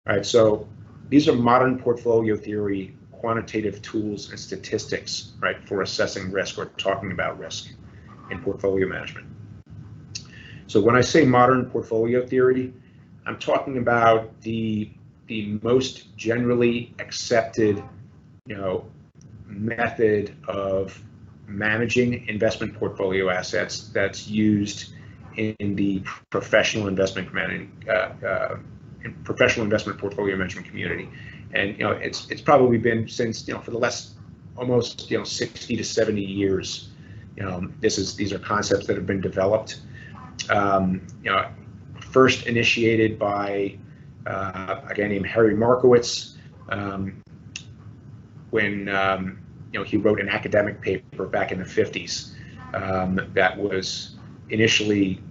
All right, so these are modern portfolio theory quantitative tools and statistics, right, for assessing risk or talking about risk in portfolio management. So when I say modern portfolio theory, I'm talking about the most generally accepted, method of managing investment portfolio assets that's used in the professional investment community, professional investment portfolio management community. And it's probably been since for the last almost 60 to 70 years. These are concepts that have been developed. First initiated by a guy named Harry Markowitz when he wrote an academic paper back in the 50s that was initially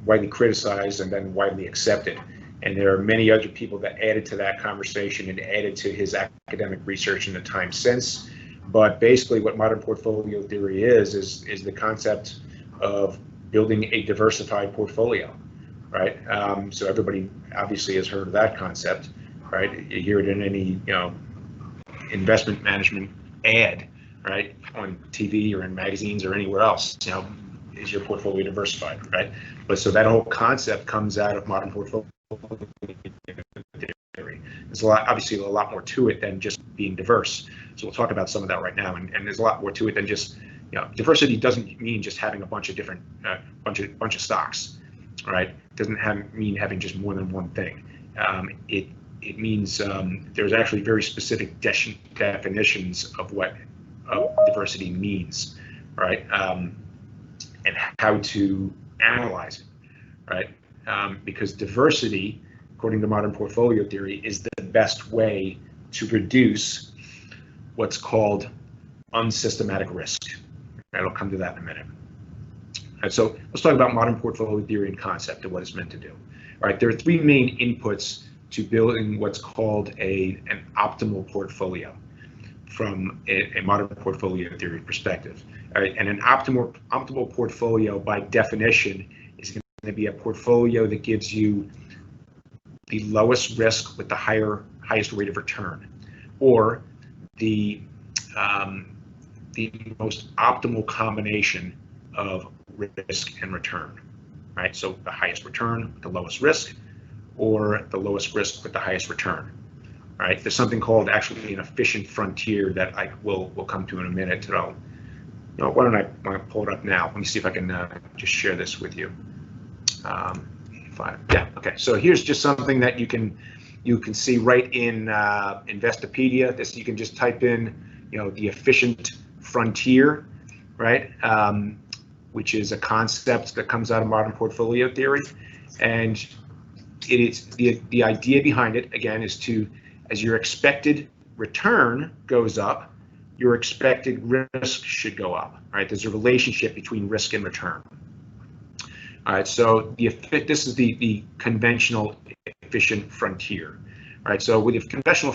widely criticized and then widely accepted. And there are many other people that added to that conversation and added to his academic research in the time since. But basically what modern portfolio theory is the concept of building a diversified portfolio, right? So everybody obviously has heard of that concept, right? You hear it in any, investment management ad, right? On TV or in magazines or anywhere else, is your portfolio diversified, right? But so that whole concept comes out of modern portfolio theory. There's obviously a lot more to it than just being diverse. So we'll talk about some of that right now. And there's a lot more to it than just, diversity doesn't mean just having a bunch of different, bunch of stocks, right? It doesn't mean having just more than one thing. It means there's actually very specific definitions of what diversity means, right? And how to analyze it, right? Because diversity, according to modern portfolio theory, is the best way to reduce what's called unsystematic risk. I'll come to that in a minute. And so let's talk about modern portfolio theory and concept and what it's meant to do. All right, there are three main inputs to building what's called an optimal portfolio from a modern portfolio theory perspective. All right, and an optimal portfolio by definition is going to be a portfolio that gives you the lowest risk with the highest rate of return, or the most optimal combination of risk and return, right? So the highest return with the lowest risk, or the lowest risk with the highest return, right? There's something called actually an efficient frontier that I will come to in a minute. Why don't I pull it up now? Let me see if I can just share this with you. Yeah, okay. So here's just something that you can see right in Investopedia. This you can just type in, the efficient frontier, right? Which is a concept that comes out of modern portfolio theory, and it is the idea behind it again is to, as your expected return goes up, your expected risk should go up, right? There's a relationship between risk and return. All right, so this is the conventional efficient frontier. All right, so with the conventional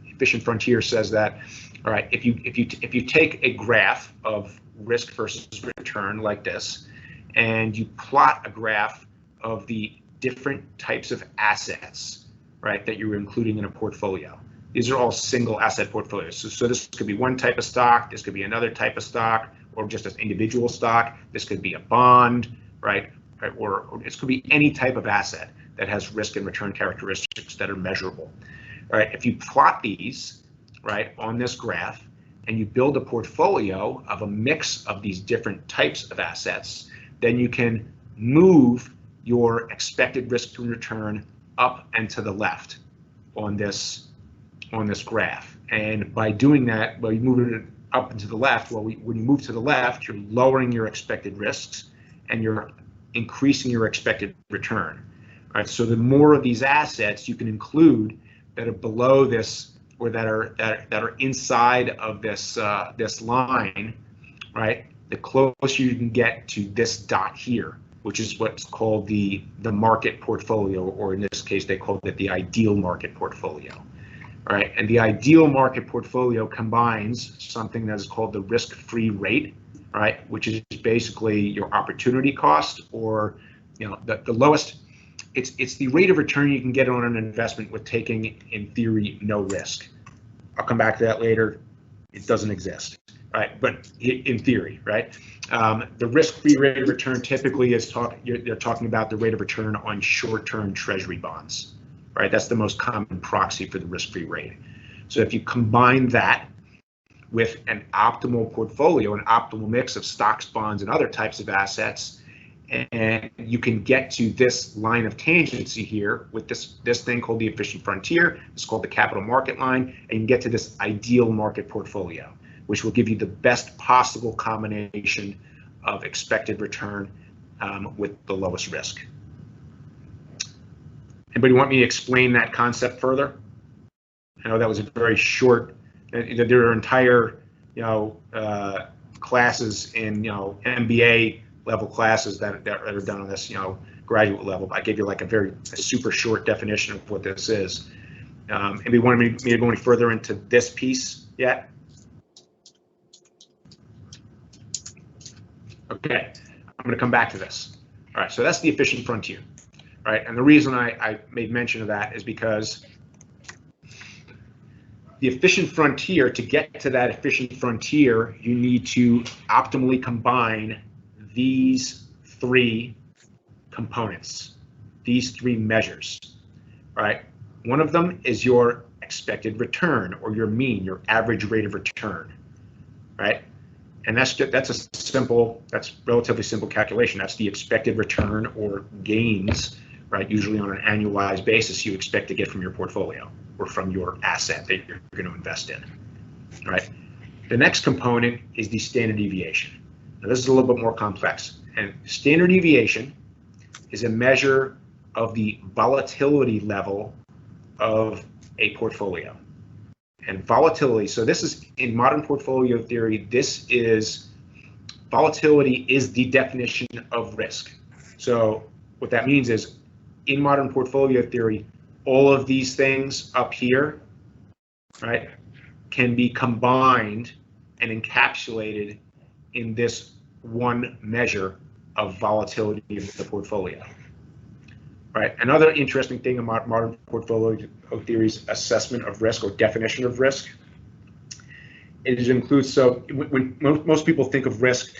efficient frontier says that, all right, if you take a graph of risk versus return like this, and you plot a graph of the different types of assets, right, that you're including in a portfolio. These are all single asset portfolios. So this could be one type of stock, this could be another type of stock, or just an individual stock. This could be a bond, right? Or this could be any type of asset that has risk and return characteristics that are measurable. All right, if you plot these, right, on this graph, and you build a portfolio of a mix of these different types of assets, then you can move your expected risk to return up and to the left on this graph. And by doing that, by moving it up and to the left, when you move to the left, you're lowering your expected risks and you're increasing your expected return. All right, so the more of these assets you can include that are below this, or that are inside of this line, right? The closer you can get to this dot here, which is what's called the market portfolio, or in this case they call it the ideal market portfolio. All right, and the ideal market portfolio combines something that is called the risk-free rate, right? Which is basically your opportunity cost, or the lowest it's the rate of return you can get on an investment with taking, in theory, no risk. I'll come back to that later. It doesn't exist, right? But in theory, right? The risk-free rate of return typically is they're talking about the rate of return on short-term treasury bonds, right? That's the most common proxy for the risk-free rate. So if you combine that with an optimal portfolio, an optimal mix of stocks, bonds, and other types of assets, and you can get to this line of tangency here with this thing called the efficient frontier. It's called the capital market line, and you can get to this ideal market portfolio, which will give you the best possible combination of expected return with the lowest risk. Anybody want me to explain that concept further? I know that was a very short. There are entire, classes in, MBA level classes that are done on this, graduate level. I gave you like a super short definition of what this is. Anybody want me to go any further into this piece yet? Okay, I'm going to come back to this. All right, so that's the efficient frontier, right? And the reason I made mention of that is because the efficient frontier, to get to that efficient frontier, you need to optimally combine these three components, these three measures, right? One of them is your expected return, or your mean, your average rate of return, right? And that's relatively simple calculation. That's the expected return or gains, right? Usually on an annualized basis you expect to get from your portfolio or from your asset that you're going to invest in, right? The next component is the standard deviation. Now this is a little bit more complex, and standard deviation is a measure of the volatility level of a portfolio. And volatility, so this is in modern portfolio theory, volatility is the definition of risk. So what that means is, in modern portfolio theory, all of these things up here, right, can be combined and encapsulated in this one measure of volatility of the portfolio. Right. Another interesting thing about modern portfolio theory's assessment of risk or definition of risk, it includes, so when most people think of risk,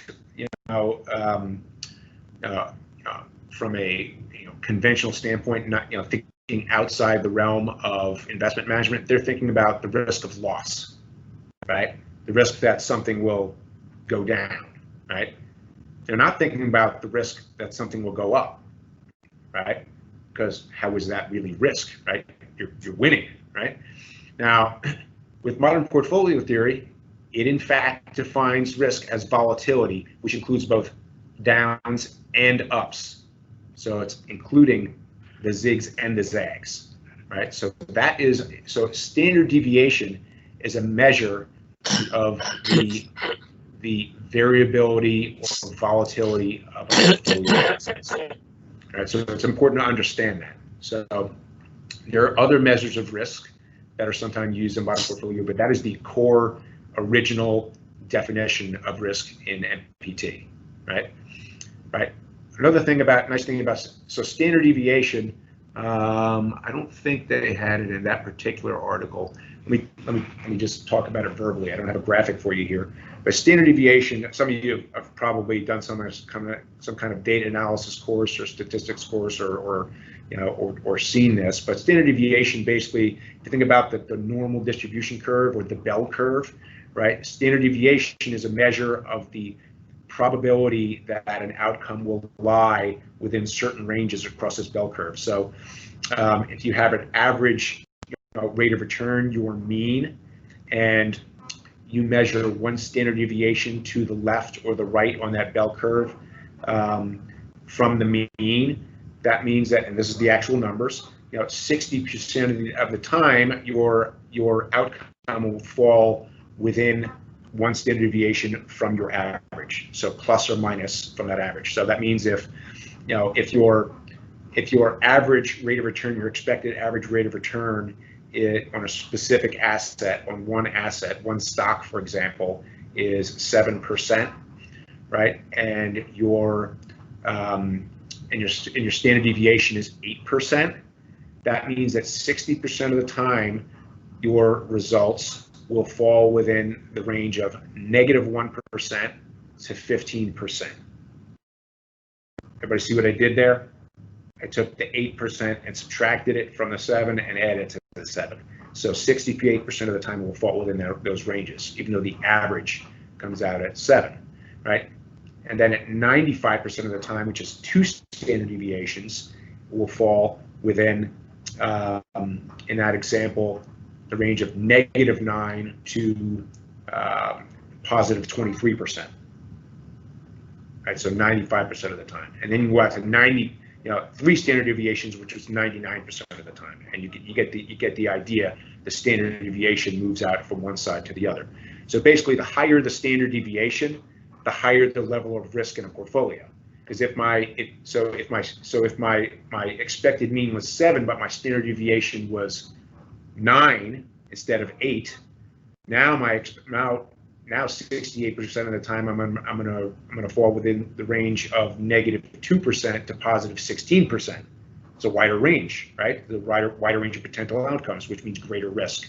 from a conventional standpoint, not thinking outside the realm of investment management, they're thinking about the risk of loss, right? The risk that something will go down, right? They're not thinking about the risk that something will go up, right? Because how is that really risk, right? You're winning, right? Now, with modern portfolio theory, it in fact defines risk as volatility, which includes both downs and ups. So it's including the zigs and the zags, right? So standard deviation is a measure of the variability or volatility of a portfolio assets. Right, so it's important to understand that. So there are other measures of risk that are sometimes used in modern portfolio, but that is the core original definition of risk in MPT, right? Right. Another thing nice thing about standard deviation, I don't think they had it in that particular article. Let me just talk about it verbally. I don't have a graphic for you here. But standard deviation, some of you have probably done some kind of data analysis course or statistics course or seen this. But standard deviation, basically, if you think about the normal distribution curve or the bell curve, right? Standard deviation is a measure of the probability that an outcome will lie within certain ranges across this bell curve. So if you have an average rate of return, your mean, and you measure one standard deviation to the left or the right on that bell curve from the mean, that means that, and this is the actual numbers, 60% of the time your outcome will fall within one standard deviation from your average, so plus or minus from that average. So that means if your average rate of return, your expected average rate of return on a specific asset, on one stock, for example, is 7%, right? And your your standard deviation is 8%, that means that 60% of the time your results will fall within the range of -1% to 15%. Everybody see what I did there? I took the 8% and subtracted it from the 7 and added it to the 7. So 68% of the time will fall within those ranges, even though the average comes out at 7, right? And then at 95% of the time, which is 2 standard deviations, will fall within, in that example, the range of -9 to positive 23%. Right, so 95% of the time. And then you go out to 3 standard deviations, which was 99% of the time, and you get the idea. The standard deviation moves out from one side to the other. So basically, the higher the standard deviation, the higher the level of risk in a portfolio. Because if my expected mean was 7, but my standard deviation was 9 instead of 8, now 68% of the time I'm gonna fall within the range of -2% to positive 16%. It's a wider range, right? The wider range of potential outcomes, which means greater risk.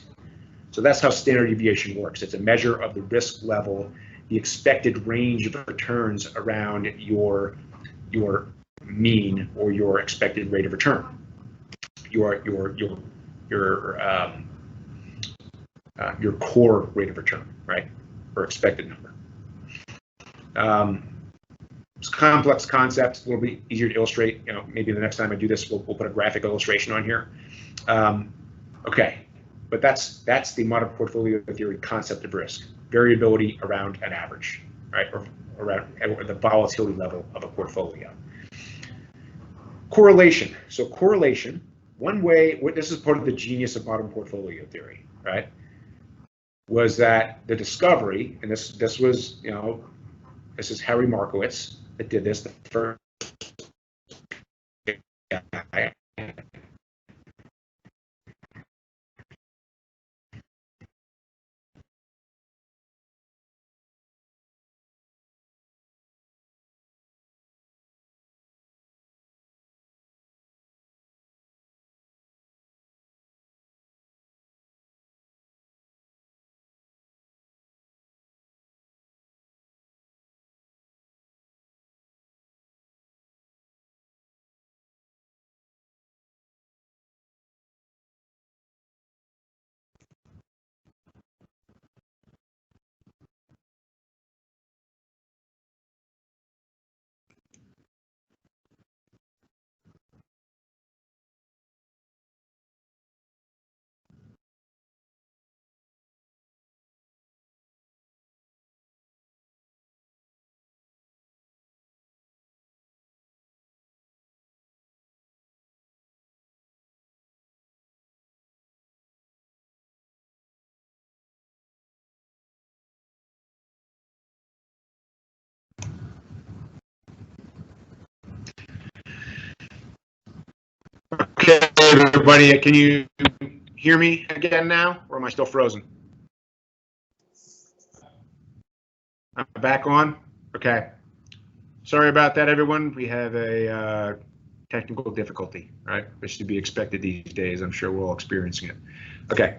So that's how standard deviation works. It's a measure of the risk level, the expected range of returns around your mean or your expected rate of return, your core rate of return, right? Or expected number. It's a complex concept, a little bit easier to illustrate. Maybe the next time I do this, we'll put a graphic illustration on here. Okay, but that's the modern portfolio theory concept of risk: variability around an average, right, or around the volatility level of a portfolio. Correlation. So correlation. One way. This is part of the genius of modern portfolio theory, right? Was that the discovery, and this was, this is Harry Markowitz that did this, the first guy. Okay, everybody, can you hear me again now, or am I still frozen? I'm back on? Okay. Sorry about that, everyone. We have a technical difficulty, right? Which to be expected these days. I'm sure we're all experiencing it. Okay.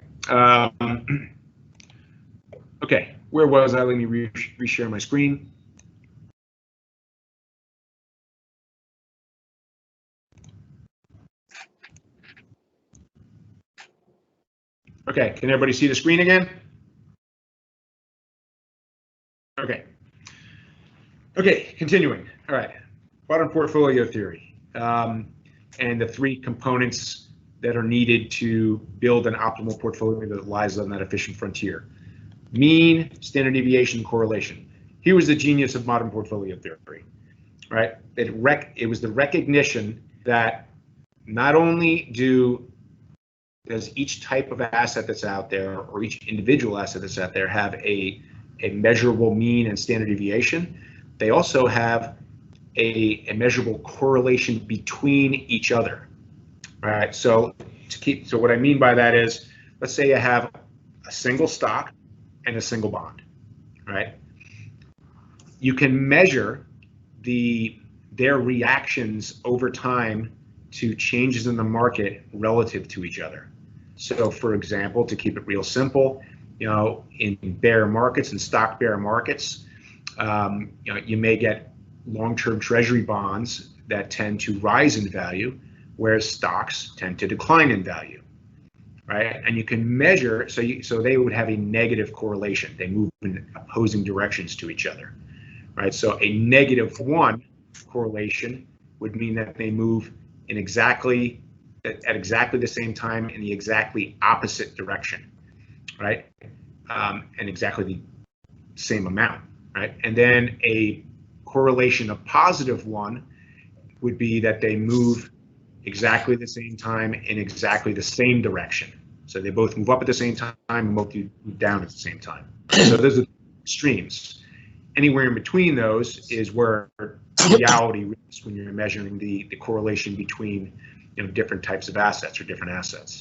Okay, where was I? Let me reshare my screen. Okay, can everybody see the screen again? Okay. Okay, continuing. All right, modern portfolio theory, and the 3 components that are needed to build an optimal portfolio that lies on that efficient frontier: mean, standard deviation, correlation. Here was the genius of modern portfolio theory, right? It was the recognition that not only does each type of asset that's out there, or each individual asset that's out there, have a measurable mean and standard deviation, they also have a measurable correlation between each other. All right, so what I mean by that is, let's say I have a single stock and a single bond, right? You can measure the their reactions over time to changes in the market relative to each other. So for example, to keep it real simple, in bear markets and stock bear markets, you may get long-term treasury bonds that tend to rise in value, whereas stocks tend to decline in value, right? And you can measure, so they would have a negative correlation. They move in opposing directions to each other, right? So a -1 correlation would mean that they move in at exactly the same time in the exactly opposite direction, right? And exactly the same amount, right? And then a correlation of +1 would be that they move exactly the same time in exactly the same direction. So they both move up at the same time and both move down at the same time. So those are extremes. Anywhere in between those is where reality is, when you're measuring the correlation between different types of assets or different assets.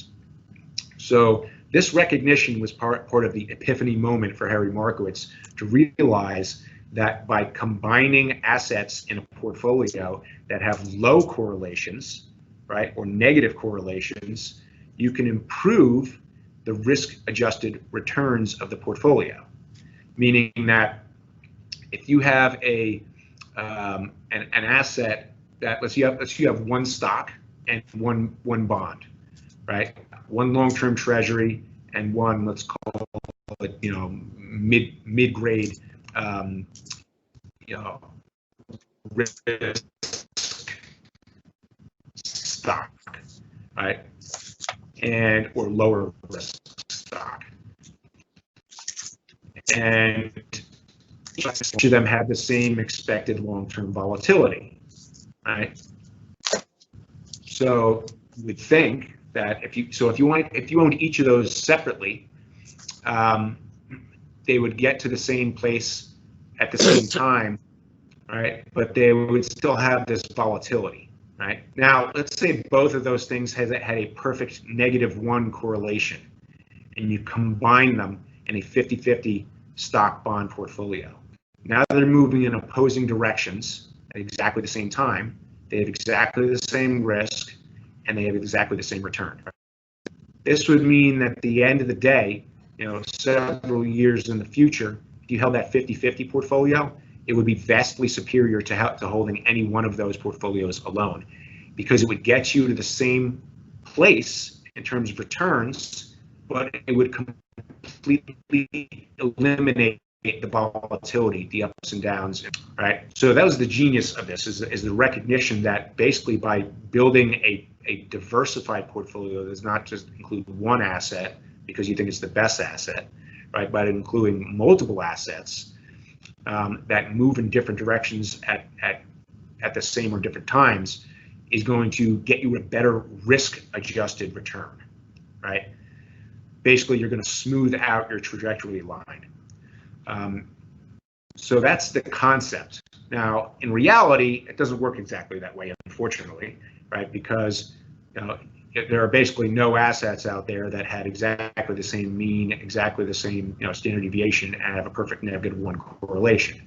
So this recognition was part of the epiphany moment for Harry Markowitz to realize that by combining assets in a portfolio that have low correlations, right, or negative correlations, you can improve the risk-adjusted returns of the portfolio. Meaning that if you have an asset that let's you have one stock and one bond, right? One long-term treasury and one, let's call it, mid-grade, risk stock, right? Or lower risk stock. And each of them have the same expected long-term volatility, right? So you would think that if you owned each of those separately, they would get to the same place at the same time, right? But they would still have this volatility, right? Now, let's say both of those things had a perfect -1 correlation, and you combine them in a 50-50 stock bond portfolio. Now they're moving in opposing directions at exactly the same time. They have exactly the same risk, and they have exactly the same return. This would mean that at the end of the day, several years in the future, if you held that 50-50 portfolio, it would be vastly superior to holding any one of those portfolios alone, because it would get you to the same place in terms of returns, but it would completely eliminate the volatility, the ups and downs, right? So that was the genius of this, is the recognition that basically by building a diversified portfolio that does not just include one asset because you think it's the best asset, right? But including multiple assets that move in different directions at the same or different times is going to get you a better risk-adjusted return, right? Basically, you're going to smooth out your trajectory line. So that's the concept. Now, in reality, it doesn't work exactly that way, unfortunately, right? Because there are basically no assets out there that had exactly the same mean, exactly the same standard deviation, and have a perfect -1 correlation,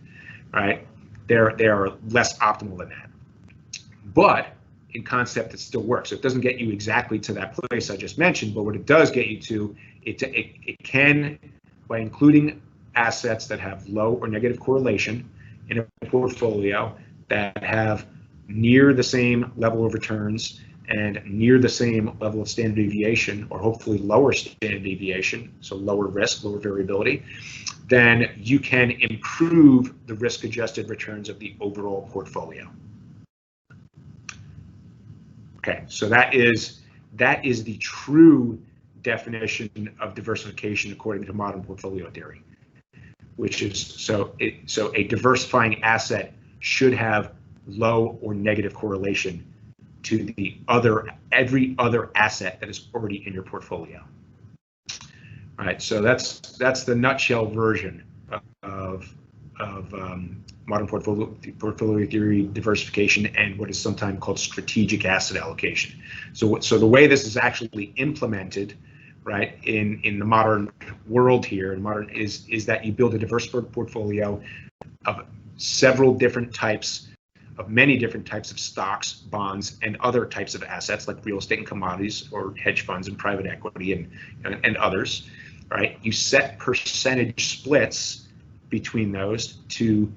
right? They are less optimal than that. But in concept, it still works. So it doesn't get you exactly to that place I just mentioned, but what it does get you to, it can, by including assets that have low or negative correlation in a portfolio that have near the same level of returns and near the same level of standard deviation, or hopefully lower standard deviation, so lower risk, lower variability, then you can improve the risk-adjusted returns of the overall portfolio. Okay, so that is the true definition of diversification according to modern portfolio theory, which is so a diversifying asset should have low or negative correlation to every other asset that is already in your portfolio. All right, so that's the nutshell version of modern portfolio theory, diversification, and what is sometimes called strategic asset allocation. So the way this is actually implemented, right, in the modern world here, is that you build a diversified portfolio of several different types of many different types of stocks, bonds, and other types of assets like real estate and commodities, or hedge funds and private equity and others, right? You set percentage splits between those to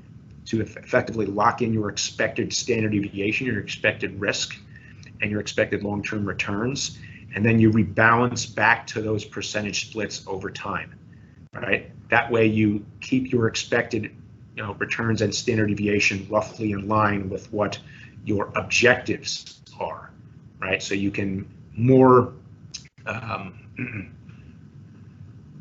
effectively lock in your expected standard deviation, your expected risk, and your expected long-term returns, and then you rebalance back to those percentage splits over time, right? That way you keep your expected returns and standard deviation roughly in line with what your objectives are, right? So you can more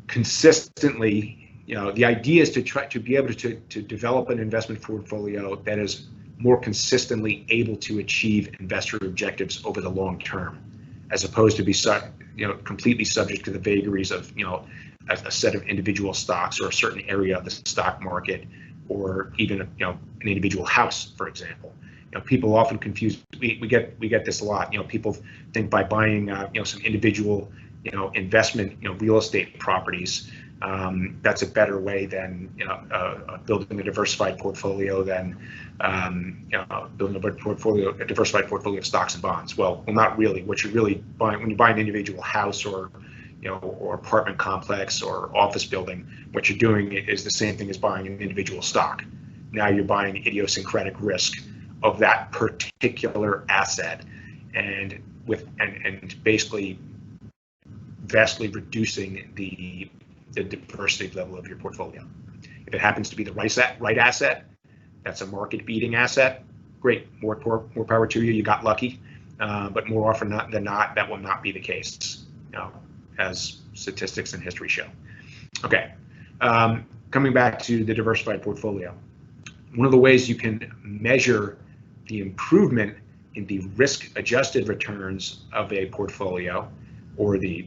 consistently, the idea is to try to be able to develop an investment portfolio that is more consistently able to achieve investor objectives over the long term, as opposed to be completely subject to the vagaries of a set of individual stocks or a certain area of the stock market, or even an individual house, for example. People often confuse. We get this a lot. People think by buying some individual investment real estate properties, that's a better way than building a diversified portfolio than building a diversified portfolio of stocks and bonds. Well, not really. What you're really buying when you buy an individual house or apartment complex or office building, what you're doing is the same thing as buying an individual stock. Now you're buying idiosyncratic risk of that particular asset, and basically vastly reducing the diversity level of your portfolio. If it happens to be the right asset, that's a market-beating asset, great, more power to you. You got lucky, but more often than not, that will not be the case, as statistics and history show. Okay, coming back to the diversified portfolio, one of the ways you can measure the improvement in the risk-adjusted returns of a portfolio, or the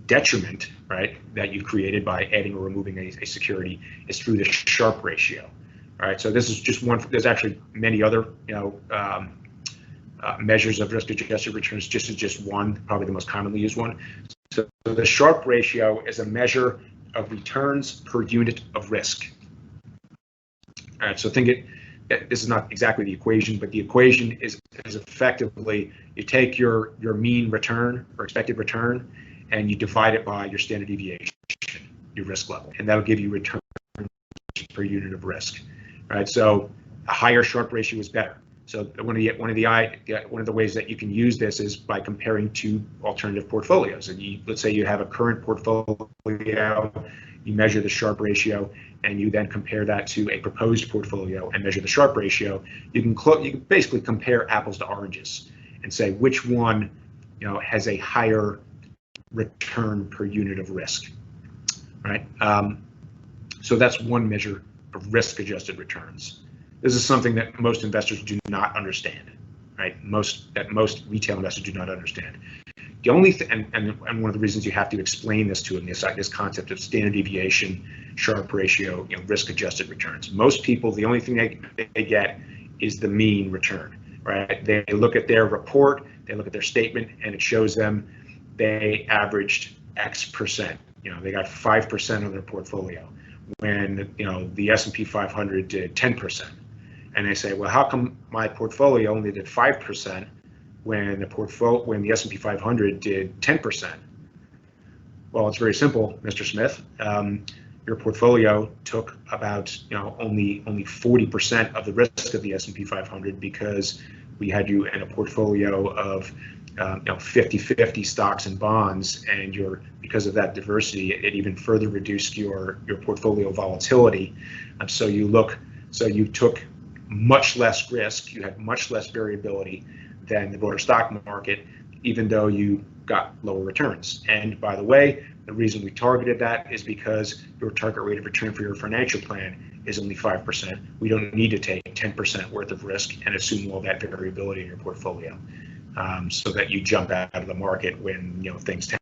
detriment, right, that you've created by adding or removing a security, is through the Sharpe ratio. All right, so this is just one. There's actually many other measures of risk-adjusted returns. Just one, probably the most commonly used one. So the Sharpe ratio is a measure of returns per unit of risk. All right, so this is not exactly the equation, but the equation is effectively you take your mean return or expected return, and you divide it by your standard deviation, your risk level, and that'll give you return per unit of risk. All right, so a higher Sharpe ratio is better. So one of the ways that you can use this is by comparing two alternative portfolios. And let's say you have a current portfolio, you measure the Sharpe ratio, and you then compare that to a proposed portfolio and measure the Sharpe ratio. You can basically compare apples to oranges and say which one has a higher return per unit of risk, right? So that's one measure of risk-adjusted returns. This is something that most investors do not understand, right? Most retail investors do not understand. The only thing, and one of the reasons you have to explain this to them, this concept of standard deviation, Sharpe ratio, risk-adjusted returns. Most people, the only thing they get is the mean return, right? They look at their report, they look at their statement, and it shows them they averaged X percent. They got 5% of their portfolio when the S&P 500 did 10%. And they say, well, how come my portfolio only did 5% when the S&P 500 did 10%? Well, it's very simple, Mr. Smith. Your portfolio took about only 40% of the risk of the S&P 500 because we had you in a portfolio of 50-50 stocks and bonds, and because of that diversity, it even further reduced your portfolio volatility. So you took much less risk, you had much less variability than the broader stock market, even though you got lower returns. And by the way, the reason we targeted that is because your target rate of return for your financial plan is only 5%. We don't need to take 10% worth of risk and assume all that variability in your portfolio, so that you jump out of the market when things tank.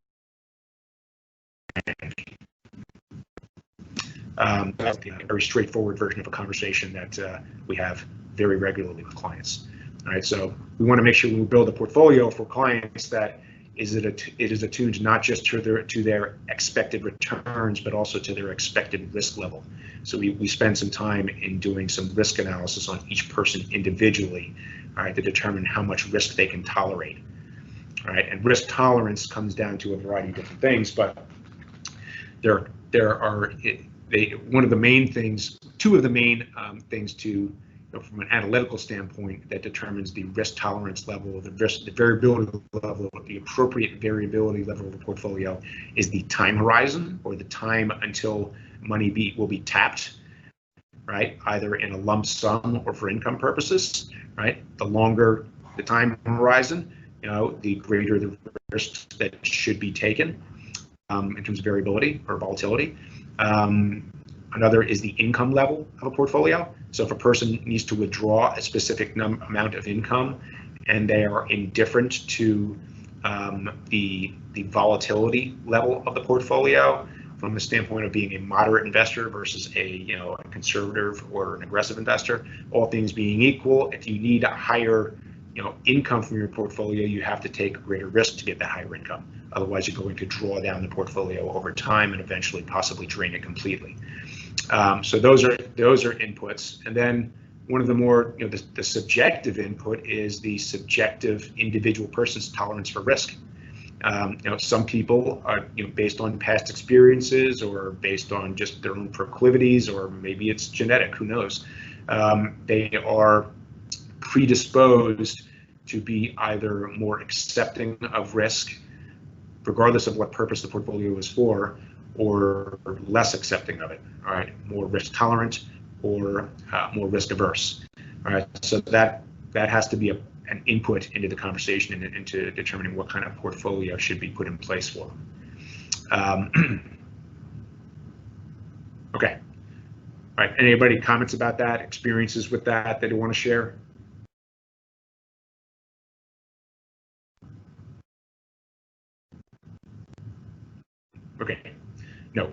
That's a very straightforward version of a conversation that we have very regularly with clients. All right, so we want to make sure we build a portfolio for clients that it is attuned not just to their expected returns, but also to their expected risk level. So we spend some time in doing some risk analysis on each person individually, all right, to determine how much risk they can tolerate. All right, and risk tolerance comes down to a variety of different things, but two of the main things to, from an analytical standpoint, that determines the risk tolerance level, the variability level, the appropriate variability level of the portfolio is the time horizon, or the time until money will be tapped, right? Either in a lump sum or for income purposes, right? The longer the time horizon, the greater the risks that should be taken in terms of variability or volatility. Another is the income level of a portfolio. So if a person needs to withdraw a specific amount of income and they are indifferent to the volatility level of the portfolio from the standpoint of being a moderate investor versus a conservative or an aggressive investor, all things being equal, if you need a higher income from your portfolio, you have to take a greater risk to get that higher income. Otherwise, you're going to draw down the portfolio over time and eventually possibly drain it completely. So those are inputs. And then one of the more, the subjective input is the subjective individual person's tolerance for risk. Some people are, based on past experiences or based on just their own proclivities, or maybe it's genetic, who knows, they are predisposed to be either more accepting of risk, regardless of what purpose the portfolio is for, or less accepting of it. All right, more risk tolerant or more risk averse. All right, so that has to be an input into the conversation and into determining what kind of portfolio should be put in place for them. Okay. All right. Anybody comments about that? Experiences with that you want to share? Okay. No.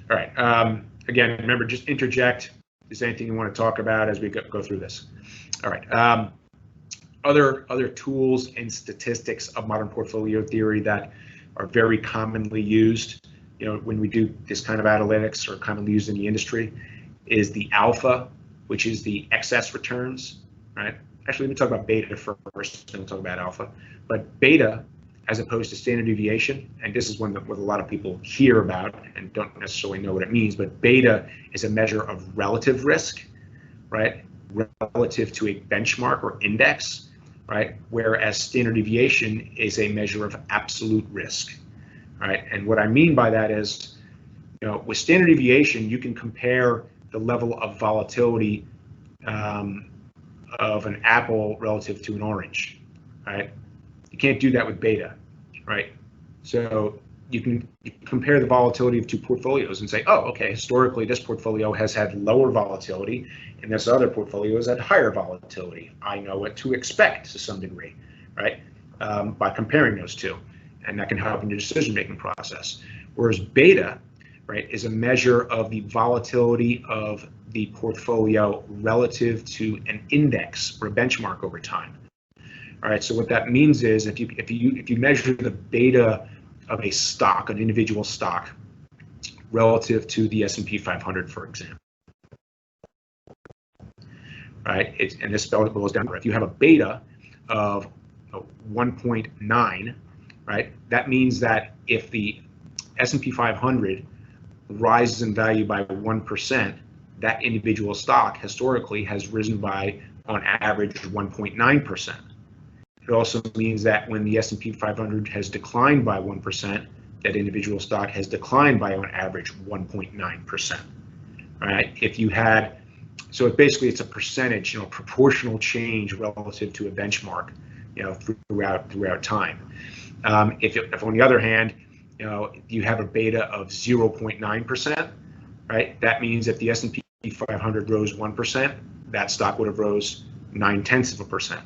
All right. Again, remember, just interject if there's anything you want to talk about as we go through this. All right. Other tools and statistics of modern portfolio theory that are very commonly used, when we do this kind of analytics, or commonly used in the industry, is the alpha, which is the excess returns. Right. Actually, let me talk about beta first, then we'll talk about alpha. But beta, as opposed to standard deviation, and this is one that what a lot of people hear about and don't necessarily know what it means, but beta is a measure of relative risk, right, relative to a benchmark or index, right, whereas standard deviation is a measure of absolute risk, right? And what I mean by that is, with standard deviation, you can compare the level of volatility of an apple relative to an orange, right? You can't do that with beta, right? So you can compare the volatility of two portfolios and say, oh, okay, historically this portfolio has had lower volatility and this other portfolio has had higher volatility. I know what to expect to some degree, right? By comparing those two, and that can help in your decision-making process. Whereas beta, right, is a measure of the volatility of the portfolio relative to an index or a benchmark over time. All right, so what that means is if you measure the beta of a stock, an individual stock, relative to the S&P 500, for example, right? And this goes down. If you have a beta of 1.9, right, that means that if the S&P 500 rises in value by 1%, that individual stock historically has risen by, on average, 1.9%. It also means that when the S&P 500 has declined by 1%, that individual stock has declined by, on average, 1.9%. Right? If you had, so it's a percentage, proportional change relative to a benchmark, throughout time. If on the other hand, you have a beta of 0.9%, right? That means if the S&P 500 rose 1%, that stock would have rose 0.9%.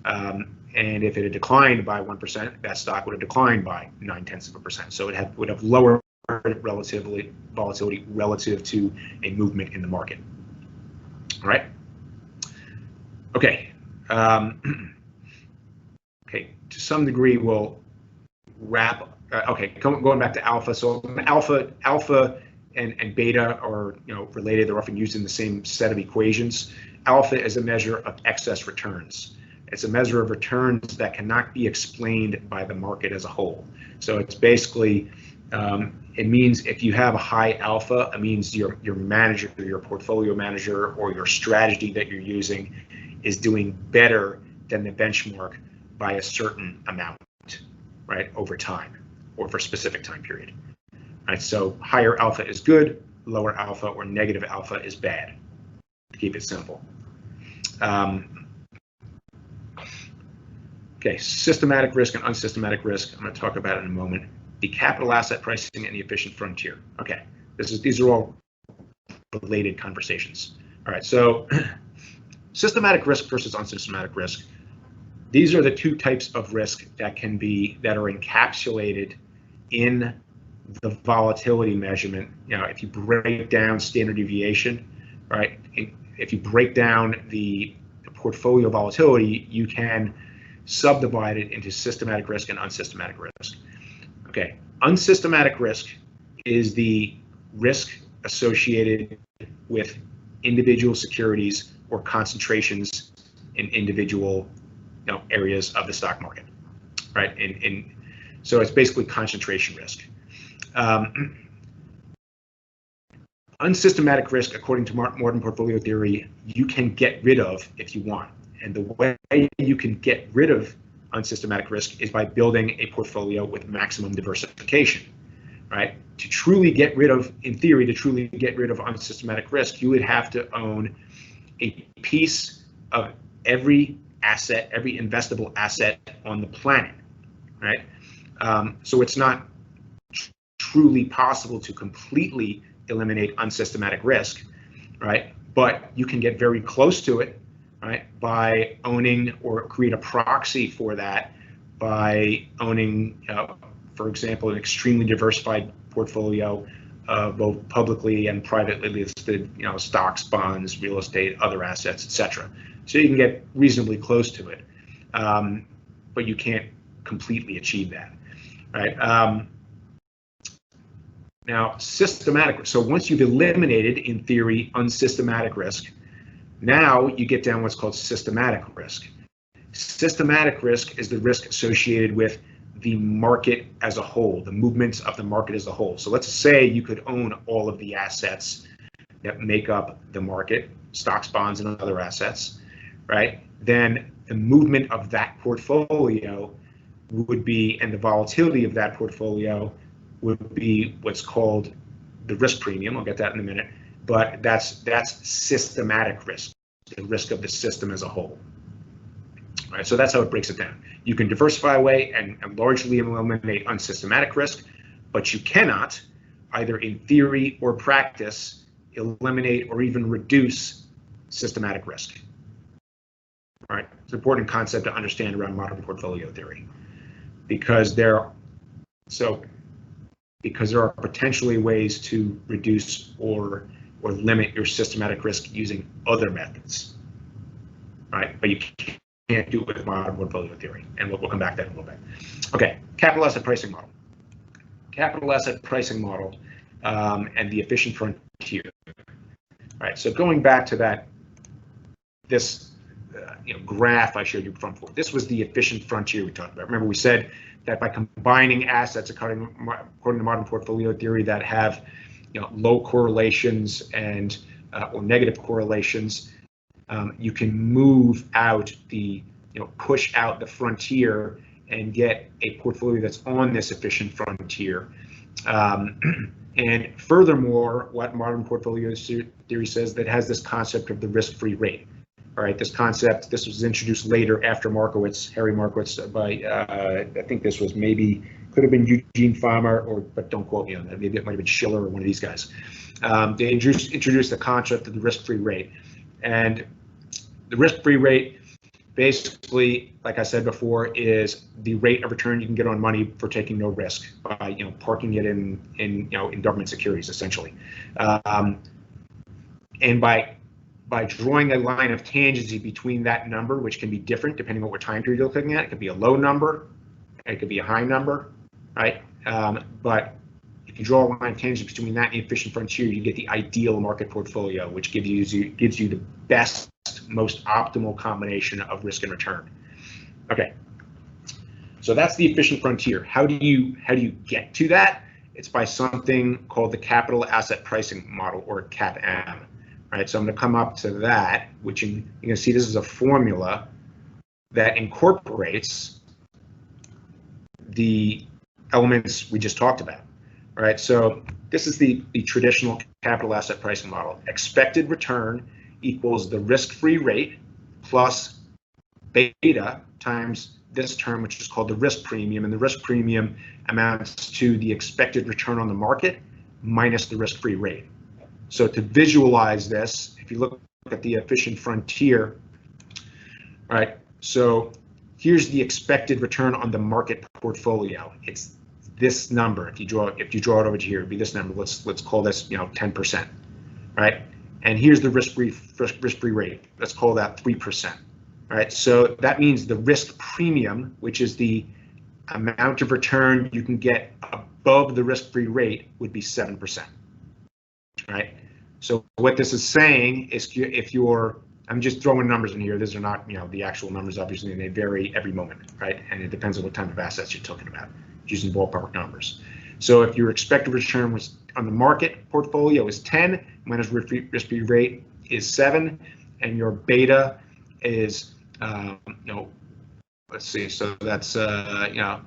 And if it had declined by 1%, that stock would have declined by 0.9%. So it would have lower volatility relative to a movement in the market. All right. Okay. okay, to some degree we'll wrap. Okay, going back to alpha. So alpha and beta are related. They're often used in the same set of equations. Alpha is a measure of excess returns. It's a measure of returns that cannot be explained by the market as a whole. So it's basically, it means if you have a high alpha, it means your manager, your portfolio manager, or your strategy that you're using is doing better than the benchmark by a certain amount, right, over time or for a specific time period. Right, so higher alpha is good, lower alpha or negative alpha is bad, to keep it simple. Okay, systematic risk and unsystematic risk, I'm going to talk about in a moment. The capital asset pricing and the efficient frontier. Okay, these are all related conversations. All right, so systematic risk versus unsystematic risk. These are the two types of risk that are encapsulated in the volatility measurement. If you break down standard deviation, right? If you break down the portfolio volatility, you can subdivide it into systematic risk and unsystematic risk. Okay, unsystematic risk is the risk associated with individual securities or concentrations in individual areas of the stock market, right? So it's basically concentration risk. Unsystematic risk, according to modern portfolio theory, you can get rid of if you want. And the way you can get rid of unsystematic risk is by building a portfolio with maximum diversification, right? To truly get rid of, in theory, to truly get rid of unsystematic risk, you would have to own a piece of every asset, every investable asset on the planet, right? So it's not truly possible to completely eliminate unsystematic risk, right? But you can get very close to it, right, by owning or create a proxy for that by owning, for example, an extremely diversified portfolio of both publicly and privately listed, stocks, bonds, real estate, other assets, etc. So you can get reasonably close to it, but you can't completely achieve that, right? Now, systematic. So once you've eliminated, in theory, unsystematic risk, now you get down what's called systematic risk. Systematic risk is the risk associated with the market as a whole, the movements of the market as a whole. So let's say you could own all of the assets that make up the market, stocks, bonds, and other assets, right? Then the movement of that portfolio would be, and the volatility of that portfolio would be what's called the risk premium. I'll get that in a minute. But that's systematic risk, the risk of the system as a whole. Right, so that's how it breaks it down. You can diversify away and largely eliminate unsystematic risk, but you cannot, either in theory or practice, eliminate or even reduce systematic risk. Right, it's an important concept to understand around modern portfolio theory, because there are potentially ways to reduce or limit your systematic risk using other methods, right? But you can't do it with modern portfolio theory, and we'll come back to that in a little bit. Okay, capital asset pricing model. Capital asset pricing model and the efficient frontier. All right, so going back to this graph I showed you from before, this was the efficient frontier we talked about. Remember, we said that by combining assets according to modern portfolio theory that have low correlations and or negative correlations, you can move out the push out the frontier and get a portfolio that's on this efficient frontier. And furthermore, what modern portfolio theory says, that has this concept of the risk-free rate. All right, this concept, this was introduced later after Markowitz, Harry Markowitz, by I think this was could have been Eugene Fama, but don't quote me on that. Maybe it might have been Schiller or one of these guys. They introduced the concept of the risk-free rate, and the risk-free rate, basically, like I said before, is the rate of return you can get on money for taking no risk by parking it in government securities, essentially, and by by drawing a line of tangency between that number, which can be different depending on what time period you're looking at. It could be a low number, it could be a high number, right? But if you draw a line of tangency between that and the efficient frontier, you get the ideal market portfolio, which gives you the best, most optimal combination of risk and return. Okay, so that's the efficient frontier. How do you get to that? It's by something called the capital asset pricing model, or CAPM. Right, so I'm going to come up to that, which you can see this is a formula that incorporates the elements we just talked about. All right, so this is the traditional capital asset pricing model. Expected return equals the risk-free rate plus beta times this term, which is called the risk premium, and the risk premium amounts to the expected return on the market minus the risk-free rate. So to visualize this, if you look at the efficient frontier, right? So here's the expected return on the market portfolio. It's this number. If you draw it over to here, it'd be this number. Let's call this 10%, right? And here's the risk-free rate. Let's call that 3%. Right? So that means the risk premium, which is the amount of return you can get above the risk-free rate, would be 7%. Right? So what this is saying is, I'm just throwing numbers in here. These are not, the actual numbers. Obviously, they vary every moment, right? And it depends on what type of assets you're talking about, using ballpark numbers. So if your expected return was on the market portfolio is 10, minus risk-free rate is 7, and your beta is, let's see. So that's, 1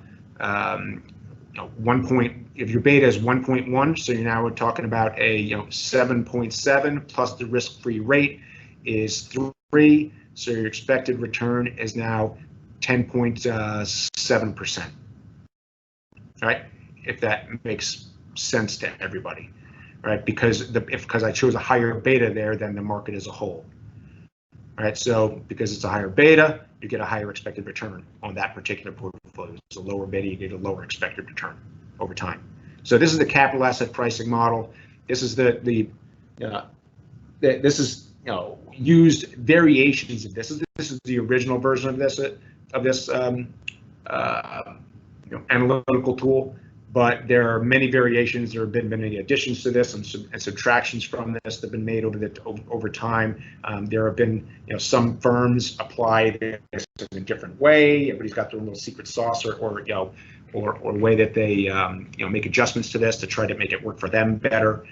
point. If your beta is 1.1, so now we're talking about a 7.7 plus the risk-free rate is 3. So your expected return is now 10.7%. Right? If that makes sense to everybody, right? Because I chose a higher beta there than the market as a whole. Right? So because it's a higher beta, you get a higher expected return on that particular portfolio. It's a lower beta, you get a lower expected return over time. So this is the capital asset pricing model. This is this is used variations of this. This is the original version of this analytical tool. But there are many variations. There have been many additions to this and subtractions from this that have been made over time. There have been, some firms apply this in a different way. Everybody's got their own little secret sauce or way that they, make adjustments to this to try to make it work for them better.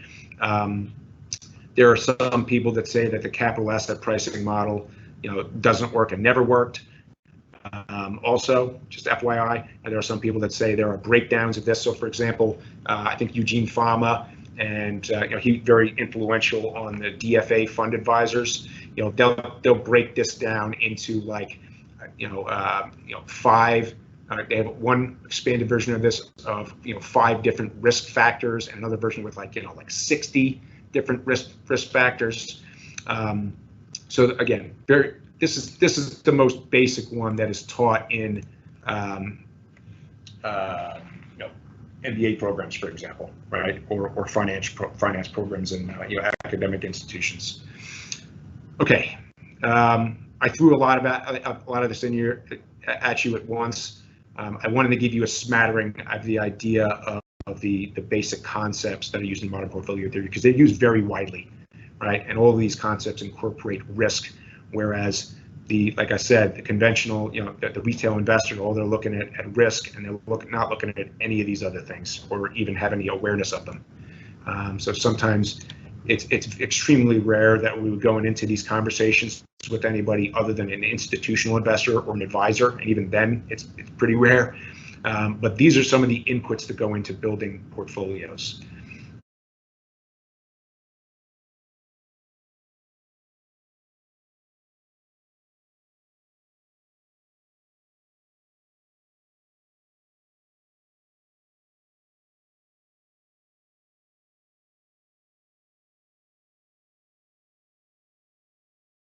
There are some people that say that the capital asset pricing model, doesn't work and never worked. Also, just FYI, there are some people that say there are breakdowns of this. So, for example, I think Eugene Fama, and he's very influential on the DFA fund advisors. They'll break this down into like, 5. They have one expanded version of this of 5 different risk factors, and another version with like 60 different risk factors. So again, This is the most basic one that is taught in MBA programs, for example, right, or finance programs in academic institutions. Okay, I threw a lot of this in here at you at once. I wanted to give you a smattering of the idea of the basic concepts that are used in modern portfolio theory, because they're used very widely, right, and all of these concepts incorporate risk. Whereas like I said, the conventional, the retail investor, all they're looking at risk, and they're not looking at any of these other things or even have any awareness of them. So sometimes it's extremely rare that we would go into these conversations with anybody other than an institutional investor or an advisor, and even then it's pretty rare. But these are some of the inputs that go into building portfolios.